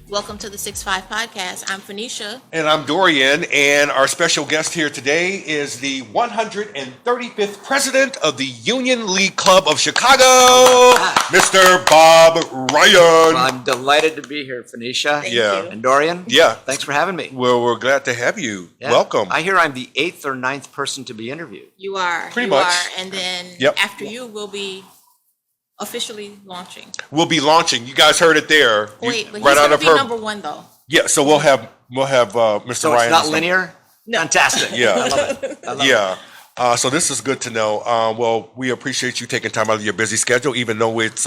Welcome to the 6-5 Podcast. I'm Phoenicia. And I'm Dorian, and our special guest here today is the 135th President of the Union League Club of Chicago, Mr. Bob Ryan. Well, I'm delighted to be here, Phoenicia. Thank Yeah. you. And Dorian. Yeah. Thanks for having me. Well, we're glad to have you. Yeah. Welcome. I hear I'm the 8th or 9th person to be interviewed. You are. Pretty you much. Are. And then Yep. after you, we'll be officially launching. We'll be launching. You guys heard it there. Wait, but right he's out going to of be her. number one, though. Yeah. So we'll have Mr. So Ryan. it's not linear? No. Fantastic. Yeah. I love it. I love it. Yeah. So this is good to know. Well, we appreciate you taking time out of your busy schedule, even though it's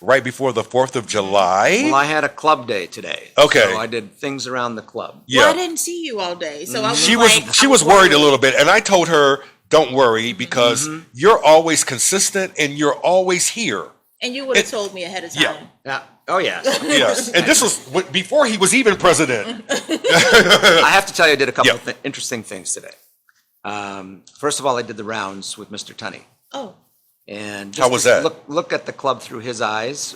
right before the 4th of July. Well, I had a club day today. Okay. So I did things around the club. Yeah. Well, I didn't see you all day. So I was She like, she was worried a little bit, and I told her, "Don't worry, because you're always consistent and you're always here." And you would have told me ahead of time. Yeah. Yeah. Oh, yes. Yes, and this was before he was even president. I have to tell you, I did a couple Yeah. of interesting things today. First of all, I did the rounds with Mr. Tunney. Oh, And How was that? Look at the club through his eyes,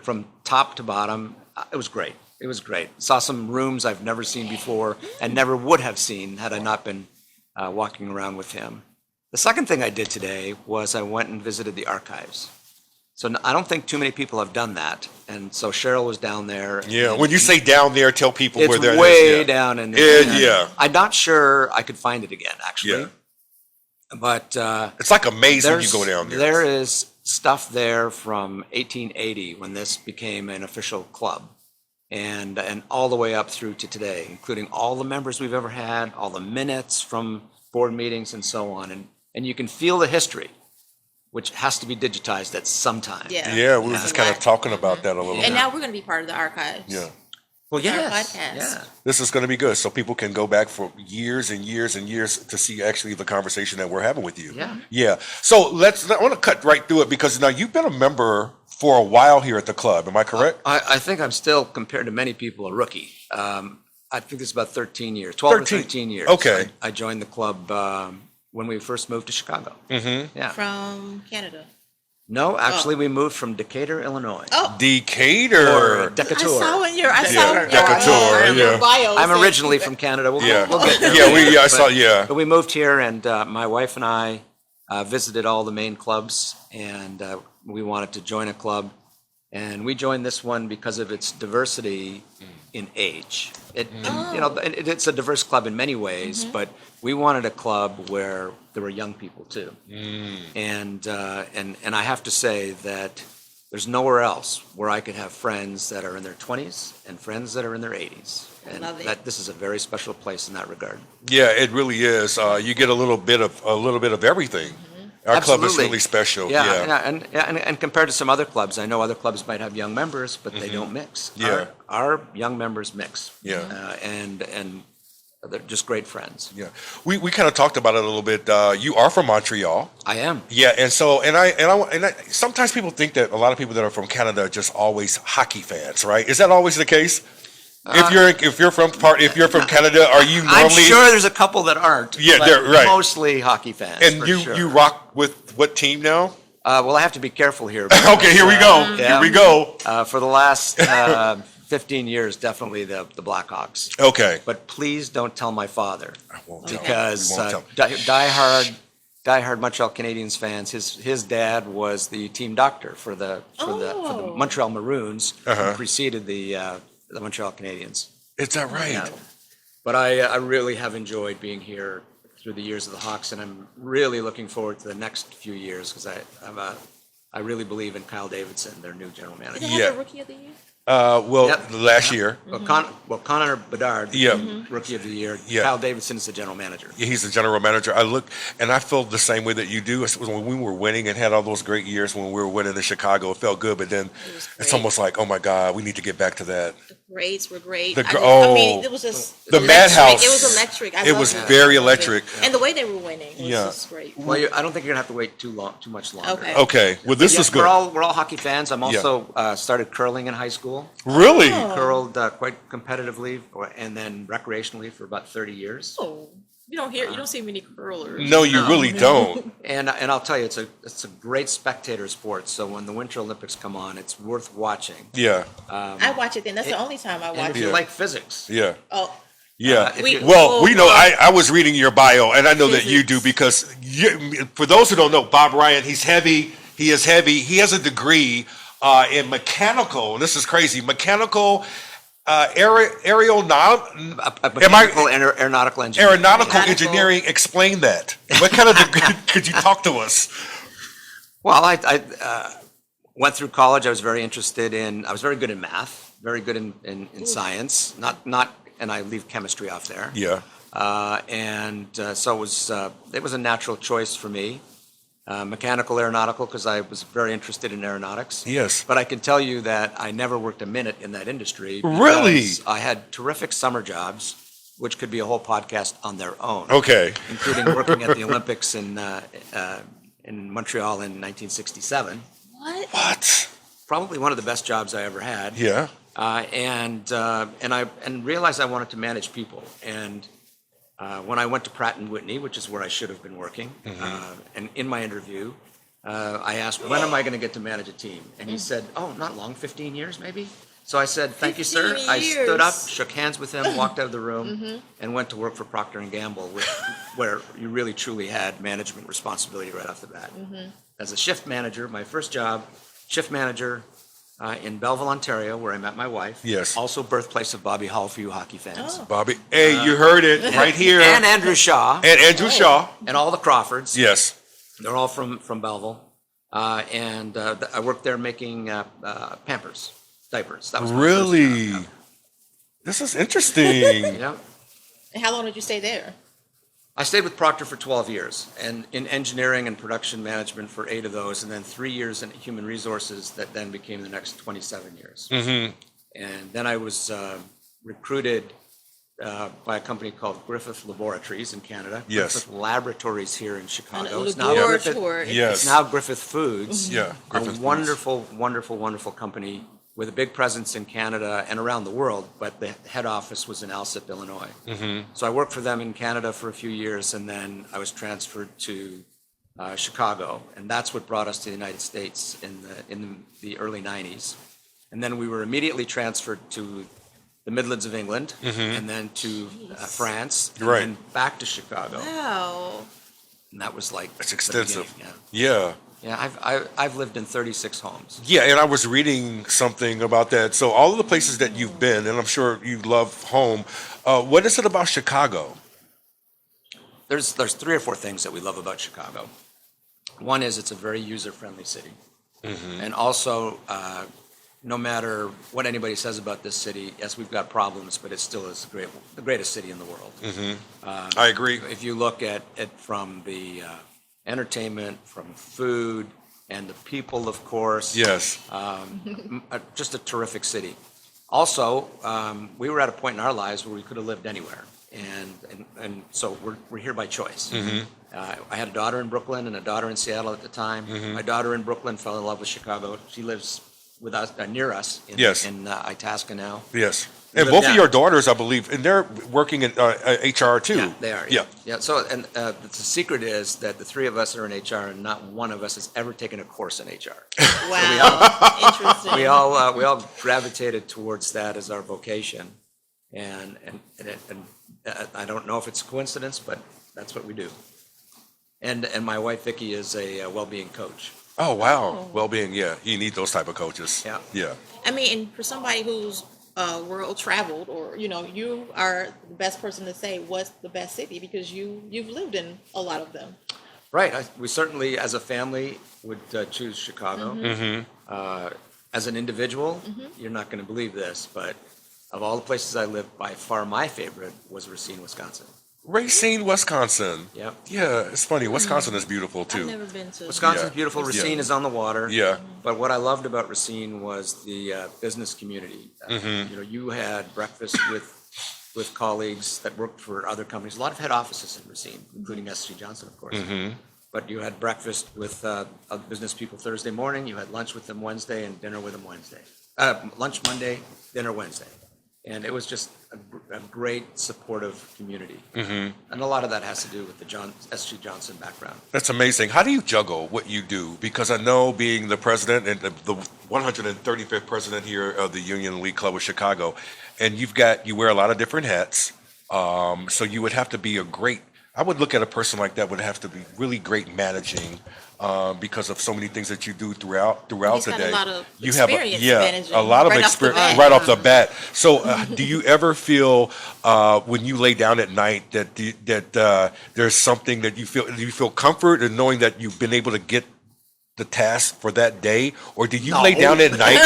from top to bottom. It was great. It was great. Saw some rooms I've never seen before and never would have seen had I not been walking around with him. The second thing I did today was I went and visited the archives. So I don't think too many people have done that. And so Cheryl was down there. Yeah, when you say down there, tell people It's where they're way down in Yeah, there. yeah. I'm not sure I could find it again, actually. Yeah. But It's like a maze when you go down there. there is stuff there from 1880 when this became an official club, and all the way up through to today, including all the members we've ever had, all the minutes from board meetings and so on, and you can feel the history, which has to be digitized at some time. yeah. Yeah, we were That's just a kind of lot. talking about that a little And bit. now we're going to be part of the archives. Yeah. Well, Our yes, podcast. yeah. This is going to be good, so people can go back for years and years and years to see actually the conversation that we're having with you. Yeah. Yeah. So I want to cut right through it, because now you've been a member for a while here at the club. Am I correct? I think I'm still, compared to many people, a rookie. I think it's about 13 years, 12 or 13 years. Okay. I joined the club when we first moved to Chicago. Mm-hmm. Yeah. From Canada. No, actually, we moved from Decatur, Illinois. Oh, Decatur. Or I Decatur. saw in your, I Yeah, saw in Decatur, your yeah. bio. I'm saying- originally from Canada. Yeah. We'll get there. I saw. But- Yeah. But we moved here, and my wife and I visited all the main clubs, and we wanted to join a club. And we joined this one because of its diversity in age. It's a diverse club in many ways, but we wanted a club where there were young people too. And I have to say that there's nowhere else where I could have friends that are in their 20s and friends that are in their 80s. And Love it. this is a very special place in that regard. Yeah, it really is. You get a little bit of everything. Our club is Absolutely. really special. And compared to some other clubs, I know other clubs might have young members, but they don't mix. Yeah. Our young members mix. Yeah. And they're just great friends. Yeah. We kind of talked about it a little bit. You are from Montreal. I am. Yeah, and so I sometimes people think that a lot of people that are from Canada are just always hockey fans, right? Is that always the case? If you're from Canada, are you normally? I'm sure there's a couple that aren't. Yeah, but they're right. Mostly hockey fans. And for you sure. you rock with what team now? Well, I have to be careful here. Okay, here we go. Yeah. Here we go. For the last 15 years, definitely the Blackhawks. Okay. But please don't tell my father, I won't tell him. because We won't tell him. diehard Montreal Canadiens fans. His dad was the team doctor for the Montreal Maroons, who preceded the Montreal Canadiens. Is that right? Yeah. But I really have enjoyed being here through the years of the Hawks, and I'm really looking forward to the next few years because I really believe in Kyle Davidson, their new general Did manager. they have Yeah. a rookie of the year? Yep. Last year. Well, Connor Bedard, Yeah. rookie of the year. Yeah. Kyle Davidson is the general manager. He's the general manager. I look, and I felt the same way that you do. When we were winning and had all those great years when we were winning in Chicago, it felt good. But then was it's great. almost like, oh my God, we need to get back to that. The parades were great. The I gr- mean, oh, it was just the electric. Madhouse. It was electric. I It loved was it. very I loved it. electric. And the way they were winning was Yeah. just great. Well, I don't think you're gonna have to wait too much longer. Okay. Okay, well, this Yeah, is good. We're all hockey fans. I'm also started curling in high school. Really? Oh. Curled quite competitively and then recreationally for about 30 years. Oh, You don't see many curlers. No, you really don't. And I'll tell you, it's a great spectator sport. So when the Winter Olympics come on, it's worth watching. Yeah, I watch it then. That's the only time I And watch if it. you Yeah. like physics, yeah. Oh, Yeah. if you- Well, we know. I was reading your bio, and I know that you do because for those who don't know, Bob Ryan, he's heavy. He is heavy. He has a degree in mechanical. This is crazy. Mechanical mechanical aeronautical engineering. aeronautical engineering. Explain that. What kind of degree could you talk to us? Well, I went through college. I was very interested in. I was very good in math, very good in science. Not, and I leave chemistry off there. Yeah. So it was a natural choice for me. Mechanical aeronautical because I was very interested in aeronautics. Yes. But I can tell you that I never worked a minute in that industry. Really? Because I had terrific summer jobs, which could be a whole podcast on their own. Okay. Including working at the Olympics in Montreal in 1967. What? Probably one of the best jobs I ever had. Yeah. And realized I wanted to manage people. And when I went to Pratt and Whitney, which is where I should have been working, and in my interview, I asked, "When am I going to get to manage a team?" And he said, "Oh, not long, 15 years maybe." So I said, "Thank you, sir." 15 I stood up, years. shook hands with him, walked out of the room, and went to work for Procter and Gamble, where you really truly had management responsibility right off the bat. As a shift manager, my first job, shift manager. In Belleville, Ontario, where I met my wife. Yes. Also birthplace of Bobby Hall for you hockey fans. Oh. Bobby, hey, you heard it right here. And Andrew Shaw. And Andrew Shaw. And all the Crawfords. Yes. They're all from Belleville. I worked there making Pampers, diapers. That was my first Really? job. This is interesting. Yeah. and how long did you stay there? I stayed with Procter for 12 years, and in engineering and production management for 8 of those, and then 3 years in human resources that then became the next 27 years. And then I was recruited by a company called Griffith Laboratories in Canada. Yes. Griffith Laboratories here in Chicago. An It's now Griffith, laboratory. Yes. it's now Griffith Foods. Yeah. A Griffith Foods. wonderful, wonderful, wonderful company with a big presence in Canada and around the world, but the head office was in Alsip, Illinois. So I worked for them in Canada for a few years, and then I was transferred to Chicago, and that's what brought us to the United States in the early 90s. And then we were immediately transferred to the Midlands of England, and then to France, and Right. then back to Chicago. Wow. And that was like It's the extensive. beginning, Yeah. Yeah, yeah. I've lived in 36 homes. Yeah, and I was reading something about that. So all of the places that you've been, and I'm sure you love home. What is it about Chicago? There's 3 or 4 things that we love about Chicago. One is it's a very user-friendly city, and also no matter what anybody says about this city, yes, we've got problems, but it still is the greatest city in the world. I agree. If you look at it from the entertainment, from food, and the people, of course, Yes. just a terrific city. Also, we were at a point in our lives where we could have lived anywhere, and so we're here by choice. I had a daughter in Brooklyn and a daughter in Seattle at the time. My daughter in Brooklyn fell in love with Chicago. She lives with us near us in, Yes. in Itasca now. Yes. And Live both down. of your daughters, I believe, and they're working in HR too. Yeah, they are. Yeah. Yeah. So, and the secret is that the 3 of us are in HR, and not one of us has ever taken a course in HR. Wow. Interesting. we all gravitated towards that as our vocation, and I don't know if it's a coincidence, but that's what we do. And my wife Vicky is a well-being coach. Oh wow. Well-being. Yeah. You need those type of coaches. Yeah. Yeah. I mean, and for somebody who's world traveled, or you are the best person to say what's the best city because you've lived in a lot of them. Right. We certainly, as a family, would choose Chicago. As an individual, you're not going to believe this, but of all the places I lived, by far my favorite was Racine, Wisconsin. Racine, Wisconsin. Yep. Yeah. It's funny. Wisconsin is beautiful I've too. never been to Wisconsin's Yeah. beautiful. Racine is on the water. Yeah. But what I loved about Racine was the business community. You had breakfast with colleagues that worked for other companies. A lot of head offices in Racine, including S.C. Johnson, of course. But you had breakfast with other business people Thursday morning. You had lunch with them Wednesday and dinner with them Wednesday. Lunch Monday, dinner Wednesday. And it was just a great supportive community. And a lot of that has to do with the S.G. Johnson background. That's amazing. How do you juggle what you do? Because I know being the president and the 135th president here of the Union League Club of Chicago, and you wear a lot of different hats. So you would have to be I would look at a person like that would have to be really great managing because of so many things that you do throughout He's the got day. a lot of You have experience a managing lot of right off the experience bat. right off the bat. So do you ever feel when you lay down at night that there's something that you feel comfort in knowing that you've been able to get the task for that day, or do you lay down at night?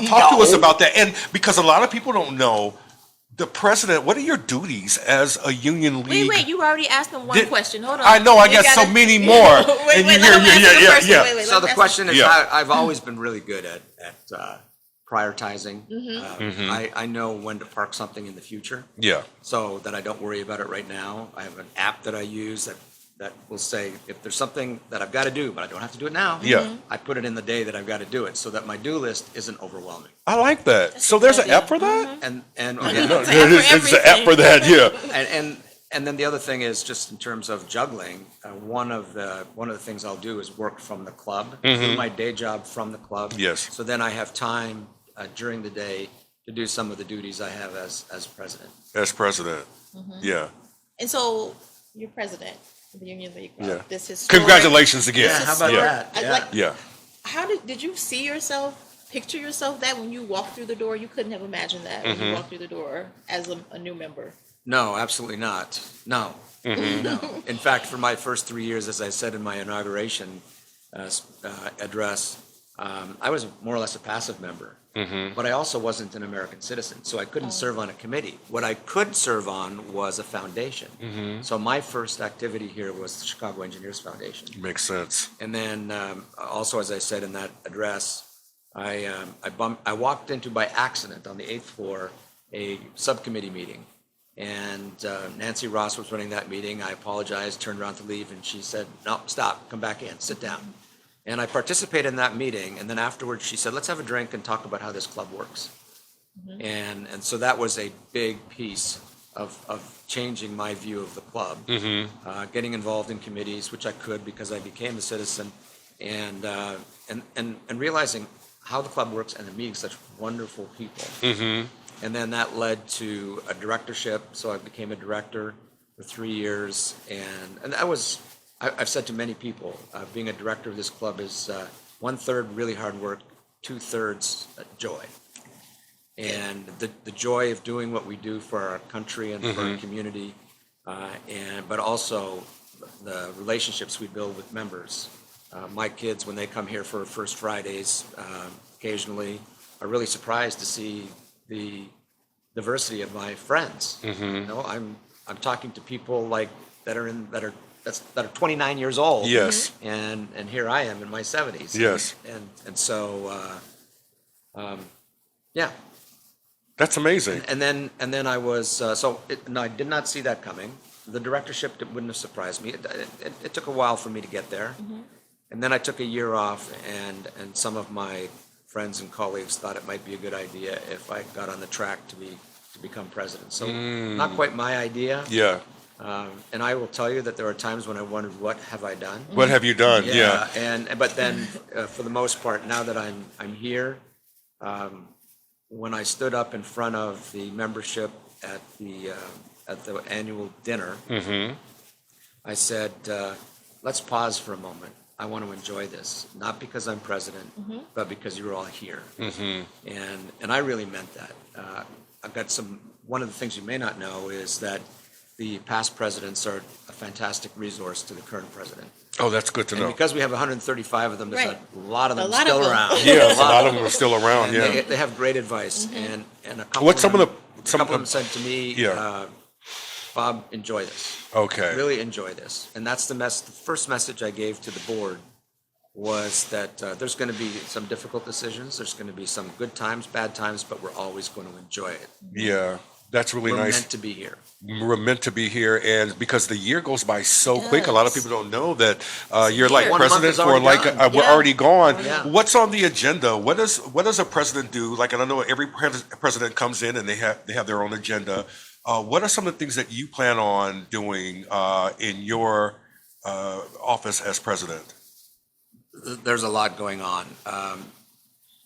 Talk to us about that. And because a lot of people don't know, the president, what are your duties as a union league? Wait, you already asked him one question. Hold on. I know, I You got so gotta- many more. Wait, And let you him hear- answer the first one. Wait, So let the him answer- question is, Yeah. I've always been really good at prioritizing. I know when to park something in the future, Yeah. so that I don't worry about it right now. I have an app that I use that will say if there's something that I've got to do, but I don't have to do it now. Yeah. I put it in the day that I've got to do it, so that my do list isn't overwhelming. I like that. So there's an app for that? And No, It's an app for there's an app for that, yeah. and then the other thing is just in terms of juggling. One of the things I'll do is work from the club, do my day job from the club. Yes. So then I have time during the day to do some of the duties I have as president. As president. Yeah. And so you're president of the Union League Club. Yeah. This is Congratulations again. Yeah, how about Yeah. that? Yeah. Yeah. How did you see yourself, picture yourself that when you walked through the door? You couldn't have imagined that when you walked through the door as a new member. No, absolutely not. No. No. In fact, for my first 3 years, as I said in my inauguration address, I was more or less a passive member. But I also wasn't an American citizen, so I couldn't serve on a committee. What I could serve on was a foundation. So my first activity here was the Chicago Engineers Foundation. Makes sense. And then also, as I said in that address, I walked into by accident on the 8th floor a subcommittee meeting. And Nancy Ross was running that meeting. I apologized, turned around to leave, and she said, "No, stop, come back in, sit down." And I participated in that meeting, and then afterwards she said, "Let's have a drink and talk about how this club works." And so that was a big piece of changing my view of the club. Getting involved in committees, which I could because I became a citizen, and realizing how the club works and meeting such wonderful people. And then that led to a directorship, so I became a director for 3 years, and that was. I've said to many people, being a director of this club is 1/3 really hard work, 2/3 joy. And the joy of doing what we do for our country and for our community, but also the relationships we build with members. My kids, when they come here for First Fridays, occasionally, are really surprised to see the diversity of my friends. You know, I'm talking to people that are 29 years old. Yes. And here I am in my 70s. Yes. And so, yeah. That's amazing. And then I was I did not see that coming. The directorship wouldn't have surprised me. It took a while for me to get there. And then I took a year off, and some of my friends and colleagues thought it might be a good idea if I got on the track to become president. So not quite my idea. Yeah. And I will tell you that there are times when I wondered, what have I done? What have you done? Yeah. But then, for the most part, now that I'm here, when I stood up in front of the membership at the annual dinner, I said, let's pause for a moment. I want to enjoy this, not because I'm president, but because you're all here. And I really meant that. I've got one of the things you may not know is that the past presidents are a fantastic resource to the current president. Oh, that's good to And know. because we have 135 of them, there's Right. a lot of them A lot still of them. around. Yeah, a lot of them are still around. And Yeah. they have great advice. And a couple What's some of the- a some couple of of them said to me, Yeah. Bob, enjoy this. Okay. Really enjoy this. And that's the first message I gave to the board was that there's going to be some difficult decisions. There's going to be some good times, bad times, but we're always going to enjoy it. Yeah. That's really We're nice. meant to be here. We're meant to be here, and because the year goes by so quick, a lot of does. people don't know that you're like year. 1 month president is for already like gone. we're Yeah. already gone. Yeah. What's on the agenda? What does a president do? Like, and I know every president comes in and they have their own agenda. What are some of the things that you plan on doing in your office as president? There's a lot going on,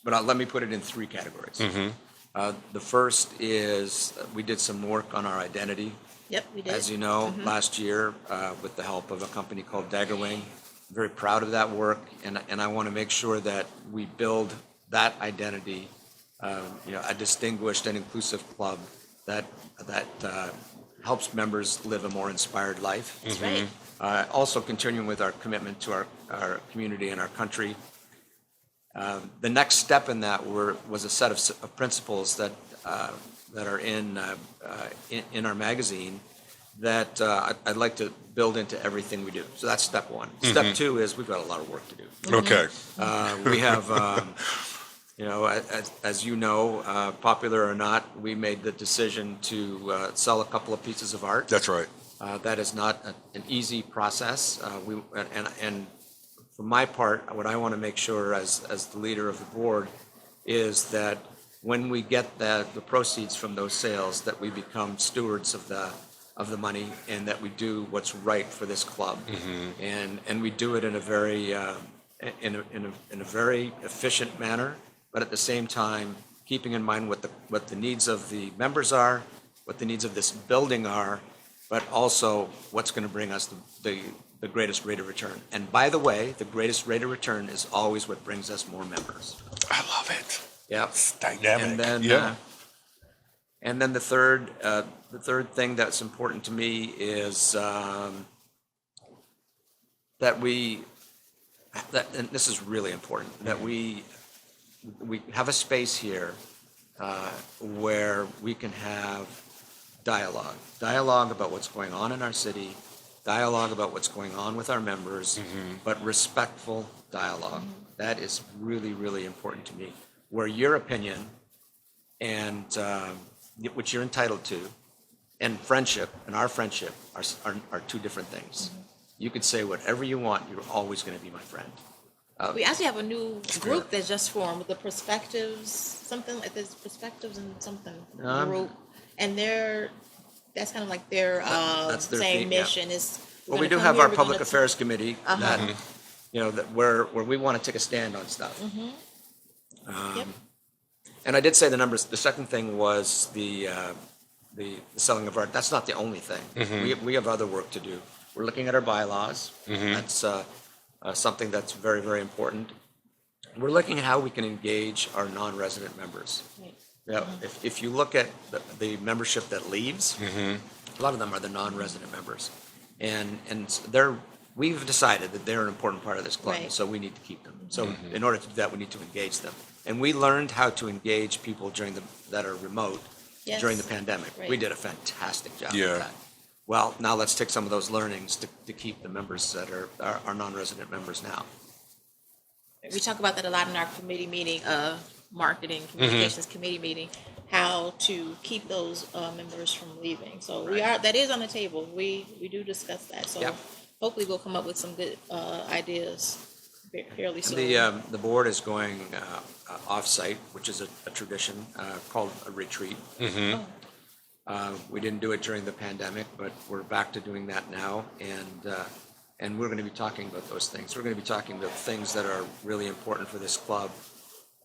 but let me put it in 3 categories. The first is we did some work on our identity. Yep, we did. As you know, last year, with the help of a company called Daggerwing, very proud of that work, and I want to make sure that we build that identity, a distinguished and inclusive club that helps members live a more inspired life. That's right. Also continuing with our commitment to our community and our country. The next step in that was a set of principles that are in our magazine that I'd like to build into everything we do. So that's step 1. Step 2 is we've got a lot of work to do. Okay. We have, as you know, popular or not, we made the decision to sell a couple of pieces of art. That's right. That is not an easy process. And for my part, what I want to make sure as the leader of the board is that when we get the proceeds from those sales, that we become stewards of the money and that we do what's right for this club. And we do it in a very in a very efficient manner, but at the same time keeping in mind what the needs of the members are, what the needs of this building are, but also what's going to bring us the greatest rate of return. And by the way, the greatest rate of return is always what brings us more members. I love it. Yep. It's dynamic. And then, yeah. And then the third thing that's important to me is and this is really important, that we have a space here where we can have dialogue about what's going on in our city, dialogue about what's going on with our members, but respectful dialogue. That is really, really important to me. Where your opinion and which you're entitled to, and friendship and our friendship are 2 different things. You could say whatever you want. You're always going to be my friend. We actually have a new group that just formed with the Perspectives, something like this, Perspectives and something group, and that's kind of like their That's their same theme, yeah. mission is. Well, we do have our public affairs committee that that where we want to take a stand on stuff. Yep. And I did say the numbers. The second thing was the selling of art. That's not the only thing. We have other work to do. We're looking at our bylaws. That's something that's very, very important. We're looking at how we can engage our non-resident members. Right. Yeah, if you look at the membership that leaves, a lot of them are the non-resident members, and we've decided that they're an important part of this club, Right. so we need to keep them. So in order to do that, we need to engage them, and we learned how to engage people that are remote Yes. during the pandemic. Right. We did a fantastic job Yeah. of that. Well, now let's take some of those learnings to keep the members that are non-resident members now. We talk about that a lot in our committee meeting, marketing communications committee meeting, how to keep those members from leaving. So that is on the table. We do discuss that. So Yep. hopefully we'll come up with some good ideas fairly soon. The board is going off-site, which is a tradition called a retreat. We didn't do it during the pandemic, but we're back to doing that now, and we're going to be talking about those things. We're going to be talking about things that are really important for this club.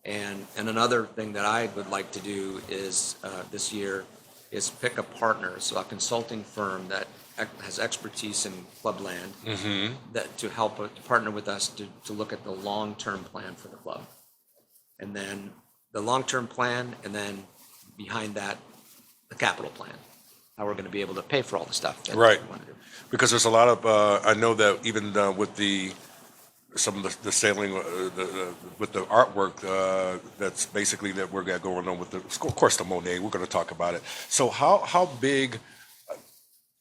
And another thing that I would like to do is this year is pick a partner, so a consulting firm that has expertise in clubland, that to help to partner with us to look at the long-term plan for the club, and then the long-term plan, and then behind that, the capital plan, how we're going to be able to pay for all the stuff that Right. we want to do. Because there's a lot of, I know that even with some of the sailing, with the artwork, that's basically that we're got going on with of course, the Monet, we're going to talk about it. So how big,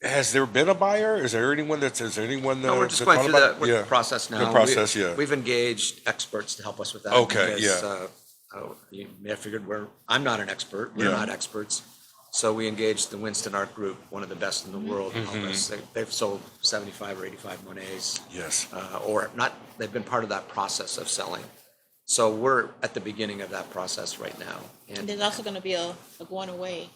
has there been a buyer? Is there anyone No, we're just that's going thought through about it? the process now. The process, yeah. We've engaged experts to help us with that. Okay, because, you may have figured I'm not an expert. We're Yeah. not experts. So we engaged the Winston Art Group, one of the best in the world, to help us. They've sold 75 or 85 Monets. Yes. Or not, they've been part of that process of selling. So we're at the beginning of that process right now. And there's also going to be a going away.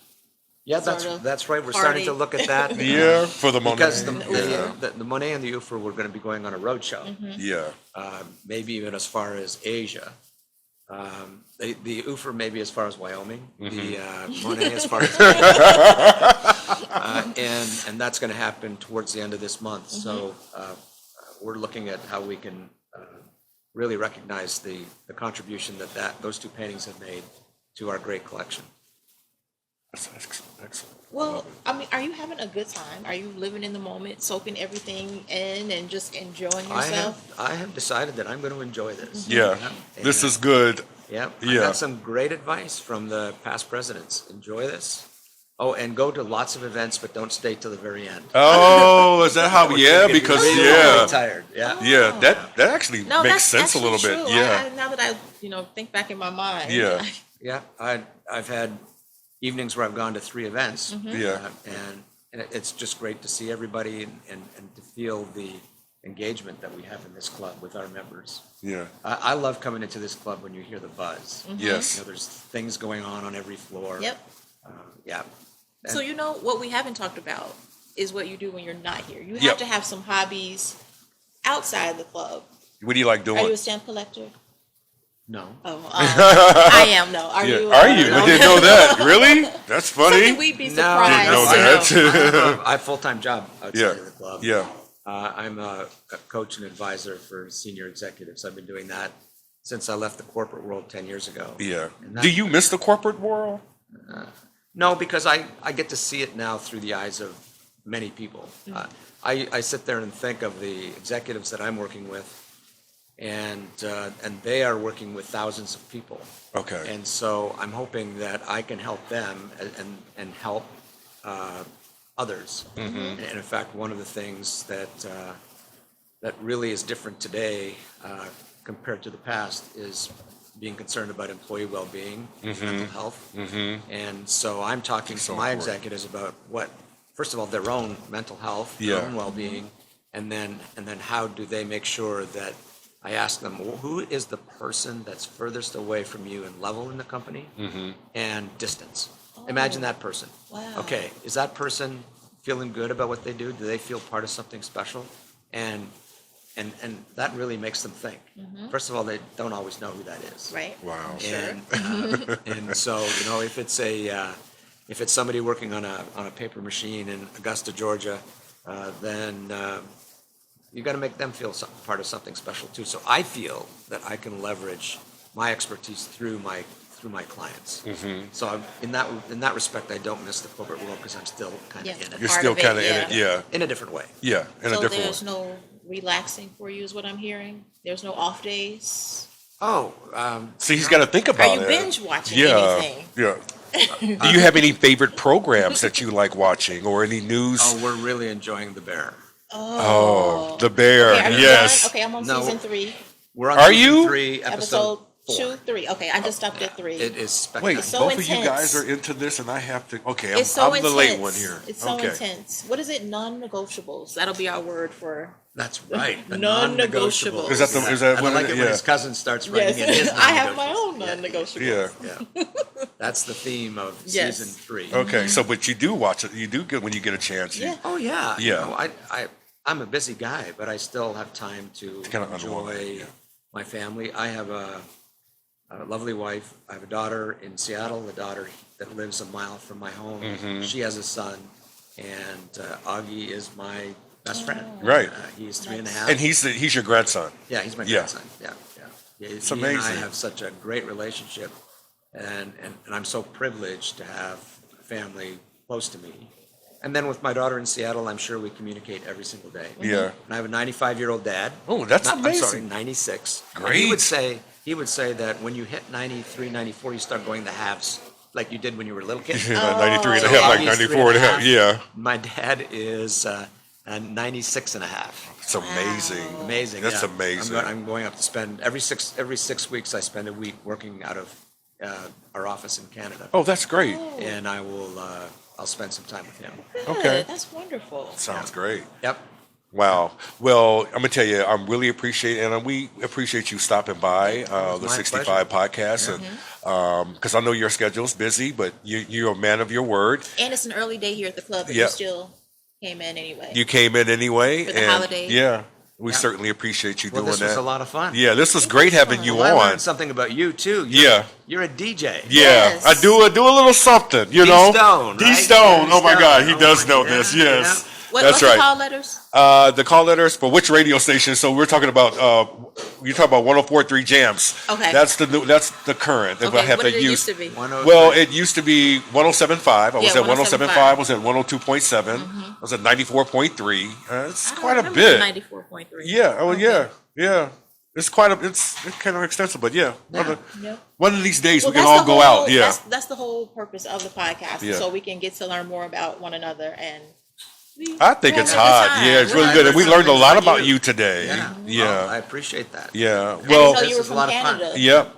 Yeah, sort of that's right. We're starting to party. look at that. Yeah, for the Monet. Because Yeah. the Monet and the UFR were going to be going on a road show, Yeah. maybe even as far as Asia. The UFR maybe as far as Wyoming, the Monet as far as and that's going to happen towards the end of this month. So we're looking at how we can really recognize the contribution that those two paintings have made to our great collection. That's excellent. Well, I mean, are you having a good time? Are you living in the moment, soaking everything in, and just enjoying yourself? I have decided that I'm going to enjoy this. Yeah. This is good. Yeah, I Yeah. got some great advice from the past presidents. Enjoy this. Oh, and go to lots of events, but don't stay till the very end. Oh, is that how? Yeah, because Really tired. Yeah. yeah, that actually No, makes that's sense a little actually bit. true. Yeah. Now that I think back in my mind. Yeah. Yeah, I've had evenings where I've gone to 3 events. Yeah. And it's just great to see everybody and to feel the engagement that we have in this club with our members. Yeah. I love coming into this club when you hear the buzz. Yes. There's things going on every floor. Yep. Yeah. So what we haven't talked about is what you do when you're not here. You have Yep. to have some hobbies outside the club. What do you like Are you doing? a stamp collector? No. Oh, I am. No, are Yeah. you? Are you? I didn't know that. Really? That's funny. Something we'd be No, surprised. Didn't know to know. that. I have a full-time job outside Yeah. of the club. Yeah. I'm a coach and advisor for senior executives. I've been doing that since I left the corporate world 10 years ago. Yeah. And that- Do you miss the corporate world? No, because I get to see it now through the eyes of many people. I sit there and think of the executives that I'm working with, and they are working with thousands of people. Okay. And so I'm hoping that I can help them and help others. And in fact, one of the things that really is different today compared to the past is being concerned about employee well-being, mental health. And so I'm talking to my important. executives about first of all, their own mental health, Yeah. their own well-being, and then how do they make sure that I ask them, well, who is the person that's furthest away from you in level in the company and distance? Imagine that person. Wow. Okay, is that person feeling good about what they do? Do they feel part of something special? And that really makes them think. First of all, they don't always know who that is. Right. Wow. And so if it's somebody working on a paper machine in Augusta, Georgia, then you got to make them feel part of something special too. So I feel that I can leverage my expertise through my clients. So in that respect, I don't miss the corporate world because I'm still kind of Yeah. in it You're Part still of it, kind of in yeah. it. Yeah. in a different way. Yeah. In a So different there's way. no relaxing for you, is what I'm hearing. There's no off days. Oh, See, he's got to think about Are you it. binge watching Yeah. anything? Yeah. Do you have any favorite programs that you like watching or any news? we're really enjoying The Bear. Oh, The Bear. Okay, are you Yes. done? Okay, I'm on No. season 3, We're on Are season you? 3, episode four. 2, 3. Okay, I just stopped at 3. It is spectacular. Wait, so both of you intense. guys are into this, and I have to. Okay, It's so I'm the late intense. one here. It's so okay. intense. What is it? Non-negotiables. That'll be our word for. That's right. The Non-negotiables. non-negotiables. Is that the- is that And what I like it- it when yeah. his cousin starts writing Yes, in his I have my non-negotiables. own non-negotiables. Yeah. Yeah. That's the theme of Yes. season 3. Okay. So, but you do watch it. You do get when you get a chance. You, Yeah. Oh yeah. Yeah. I'm a busy guy, but I still have time to Kinda unwind, enjoy yeah. my family. I have a lovely wife. I have a daughter in Seattle, a daughter that lives a mile from my home. Mm-hmm. She has a son, and Augie is my best friend. Right. He's 3.5. And he's your grandson. Yeah, he's my Yeah. grandson. Yeah. It's He and I amazing. have such a great relationship, and I'm so privileged to have family close to me. And then with my daughter in Seattle, I'm sure we communicate every single day. Yeah. And I have a 95-year-old dad. Oh, that's I'm sorry, amazing. 96. And Great. He would say that when you hit 93, 94, you start going the halves, like you did when you were a little kid. 93 and a So half, like Augie's 94 and a half. 3.5. Yeah. My dad is 96 and a half. It's amazing. Amazing. That's yeah. amazing. I'm going up to spend every six weeks. I spend a week working out of our office in Canada. Oh, that's great. And I'll spend some time with him. Good. Okay. That's wonderful. Sounds great. Yep. Wow. Well, I'm gonna tell you, I'm really appreciate, and we appreciate you stopping by the my 65 podcast, and because I know your schedule's busy, but you're a man of your word. And it's an early day here at the club, but Yeah. you still came in anyway. You came in anyway, For the and holidays. yeah, we Yeah. certainly appreciate you Well, doing this that. was a lot of fun. Yeah, this was great having you Well, I on. learned something about you too. You're a DJ. Yeah, Yes. I do a little something, you D know. Stone, D right? Stone. Yeah, Oh my D God, Stone. he Oh does my know God. this. Yes, What's that's the right. call letters? The call letters for which radio station? So we're talking about you're talking about 104.3 Jams. Okay. That's the new. That's the current. If I Okay, have what to did it use. used to be? 103. Well, it used to be 107.5. I was Yeah, at 107.5. I was at 102.7. I was at 94.3. It's I don't quite a remember bit. 94.3. Yeah. Oh, Okay. yeah. It's it's kind of extensive, but yeah. Yep. One of these days Well, we can that's all the go whole- out. Yeah. That's the whole purpose of the podcast, Yeah. so we can get to learn more about one another and. I think We're it's having a good hot. time. Yeah, it's really We're good, and we having learned a something lot about about you. you today. Well, I appreciate that. Yeah. I didn't Well, know this you were is a from lot of fun. Canada. yep.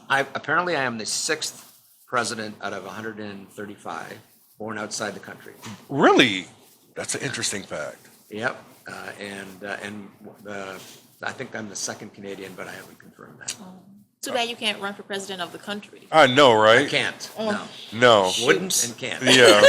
Apparently I am the 6th president out of 135 born outside the country. Really? That's an interesting fact. Yep. I think I'm the second Canadian, but I haven't confirmed that. Too bad you can't run for president of the country. I know, right? I can't. Oh. No. No. Wouldn't and can't. Yeah.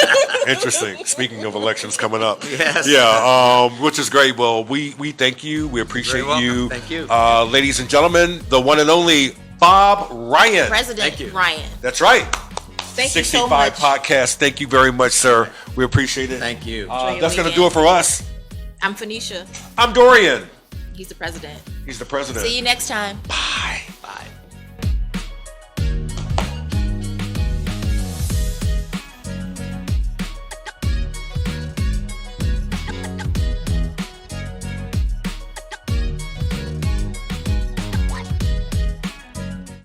Interesting. Speaking of elections coming up. Yes. Yeah. Which is great. Well, we thank you. We appreciate welcome. you. Thank you. Ladies and gentlemen, the one and only Bob Ryan. President Thank you. Ryan. That's right. Thank you so 65 much. podcast. Thank you very much, sir. We appreciate it. Thank you. Enjoy your That's going to weekend. do it for us. I'm Phoenicia. I'm Dorian. He's the president. He's the president. See you next time. Bye.